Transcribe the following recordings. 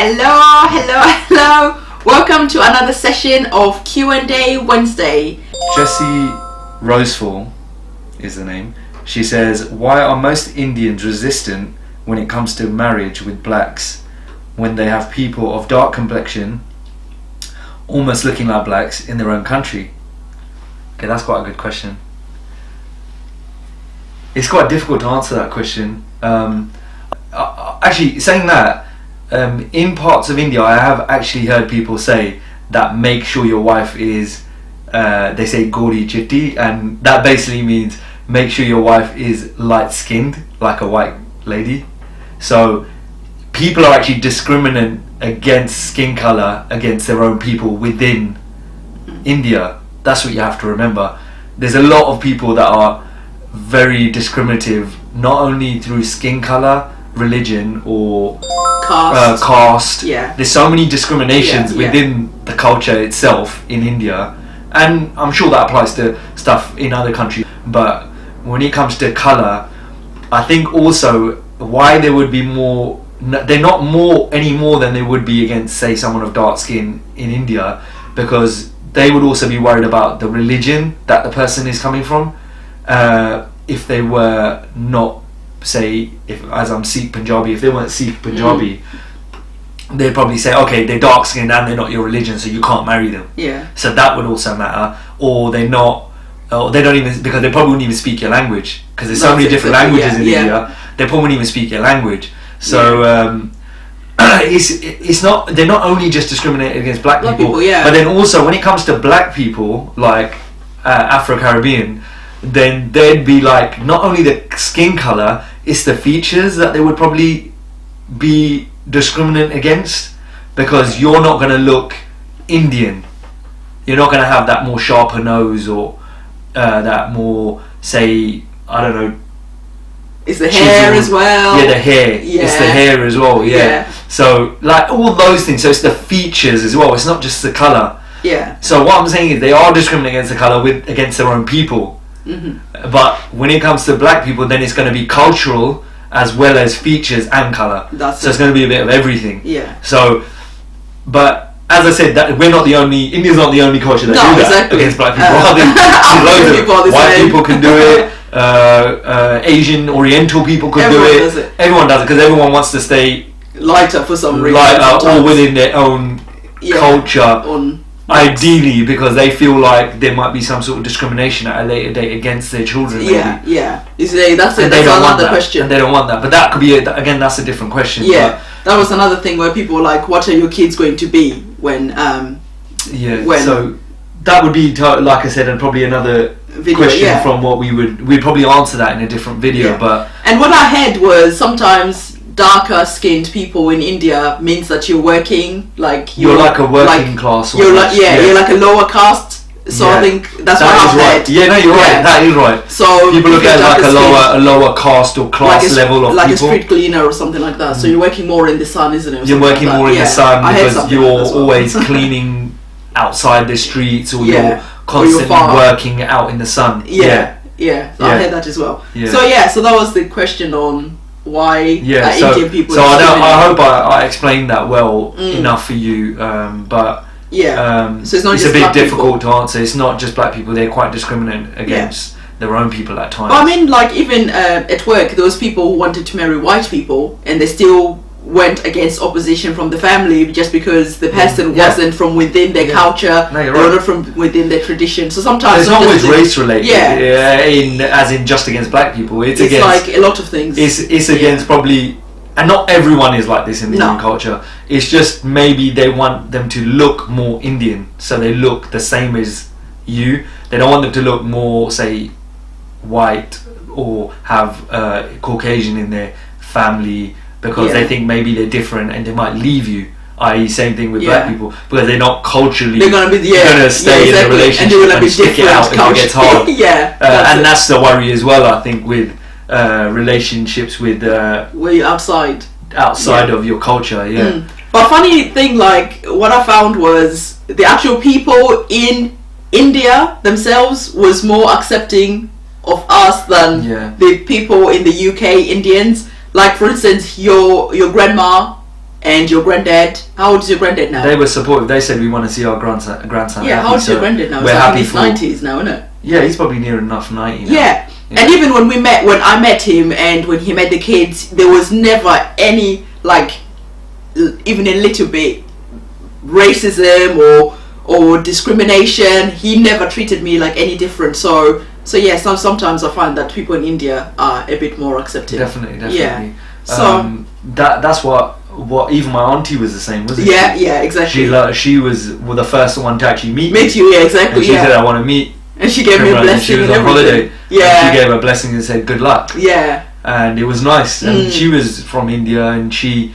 Hello. Welcome to another session of Q&A Wednesday. Jessie Rosefall is the name. She says, why are most Indians resistant when it comes to marriage with blacks when they have people of dark complexion almost looking like blacks in their own country? Okay, that's quite a good question. It's quite difficult to answer that question. Actually, saying that, in parts of India, I have actually heard people say that make sure your wife is, they say Gori Chitti, and that basically means make sure your wife is light-skinned, like a white lady. So people are actually discriminant against skin colour against their own people within India. That's what you have to remember. There's a lot of people that are very discriminative, not only through skin colour, religion, or caste. Yeah. There's so many discriminations within the culture itself in India, and I'm sure that applies to stuff in other countries. But when it comes to colour, I think also why there would be more, they're not more any more than they would be against, say, someone of dark skin in India, because they would also be worried about the religion that the person is coming from. If they were not, say, as I'm Sikh Punjabi, if they weren't Sikh Punjabi, they'd probably say, okay, they're dark skinned and they're not your religion, so you can't marry them. Yeah. So that would also matter. Or they're not, or they don't even, because they probably wouldn't even speak your language, because there's so many different languages in India. They probably wouldn't even speak your language. So it's not, they're not only just discriminating against black people, but then also when it comes to black people, like Afro-Caribbean, then they'd be like, not only the skin colour, it's the features that they would probably be discriminant against, because you're not going to look Indian. You're not going to have that more sharper nose, or that more, say, I don't know, it's the hair as well. Yeah, the hair. Yeah. It's the hair as well, yeah. So, like, all those things. So it's the features as well. It's not just the colour. Yeah. So what I'm saying is they are discriminating against the colour against their own people. Mm-hmm. But when it comes to black people, then it's going to be cultural as well as features and colour. So it's going to be a bit of everything. Yeah. So, but as I said, that we're not the only, India's not the only culture that do that against black people. White people can do it. Asian, Oriental people could do it. Everyone does it, because everyone wants to stay lighter for some reason. Or within their own culture. Ideally, because they feel like there might be some sort of discrimination at a later date against their children. Yeah. You see, that's another question. And they don't want that. But that could be, again, that's a different question. Yeah, that was another thing where people were like, what are your kids going to be when... so that would be, like I said, and probably another question from what we'd probably answer that in a different video. But and what I heard was sometimes darker skinned people in India means that you're working, like you're like a working class. You're like you're like a lower caste. So I think that's what I've heard. Yeah, no, you're right. That is right. So people look at like a lower caste or class level of like people, like a street cleaner or something like that. So you're working more in the sun, isn't it? You're working more in the sun because you're always cleaning outside the streets, or you're constantly working out in the sun. So I heard that as well. So that was the question on why Indian people. So I hope I explained that well enough for you. But so it's not. It's a bit difficult to answer. It's not just black people. They're quite discriminant against their own people at times. But I mean, like even at work, there was people who wanted to marry white people, and they still went against opposition from the family just because the person wasn't from within their culture, or not from within their tradition. So sometimes it's not always race related. As in just against black people. It's against, like a lot of things. It's against probably, and not everyone is like this in the Indian culture. It's just maybe they want them to look more Indian, so they look the same as you. They don't want them to look more, say, white or have Caucasian in their family, because they think maybe they're different and they might leave you. I.e., same thing with black people, because they're not culturally. They're gonna stay in the relationship and stick it out if it gets hard. And that's the worry as well, I think, with relationships with where you're outside of your culture. But funny thing, like what I found was the actual people in India themselves was more accepting of us than the people in the UK Indians. Like for instance, your grandma And your granddad, how old is your granddad now? They were supportive. They said we want to see our grandson yeah, happy. How old is your granddad now? We're happy for in his 90s now, isn't it? Yeah, he's probably near enough 90 now. Yeah. And even when I met him and when he met the kids, there was never any, like, even a little bit racism or discrimination. He never treated me like any different. So yeah, sometimes I find that people in India are a bit more accepting. Definitely. Yeah. So that's what even my auntie was the same, wasn't she? Yeah, exactly. She was the first one to actually meet you. Yeah, exactly. And she said, I want to meet. And she gave me a blessing. She was on holiday. Yeah. And she gave her a blessing and said good luck. Yeah. And it was nice. And she was from India and she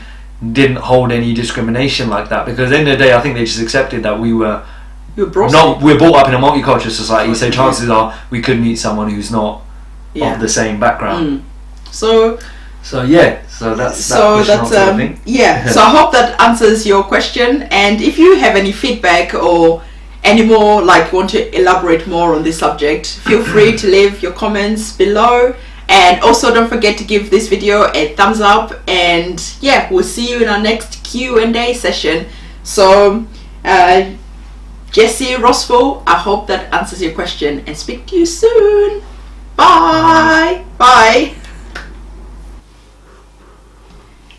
didn't hold any discrimination like that, because at the end of the day I think they just accepted that we're brought up in a multicultural society, so chances are we could meet someone who's not of the same background. So that's yeah. So I hope that answers your question, and if you have any feedback or any more, like, want to elaborate more on this subject, feel free to leave your comments below. And also don't forget to give this video a thumbs up, and yeah, we'll see you in our next Q&A session. So Jesse Rossful, I hope that answers your question, and speak to you soon. Bye.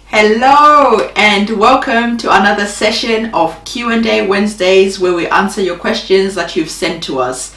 Hello and welcome to another session of Q&A Wednesdays, where we answer your questions that you've sent to us.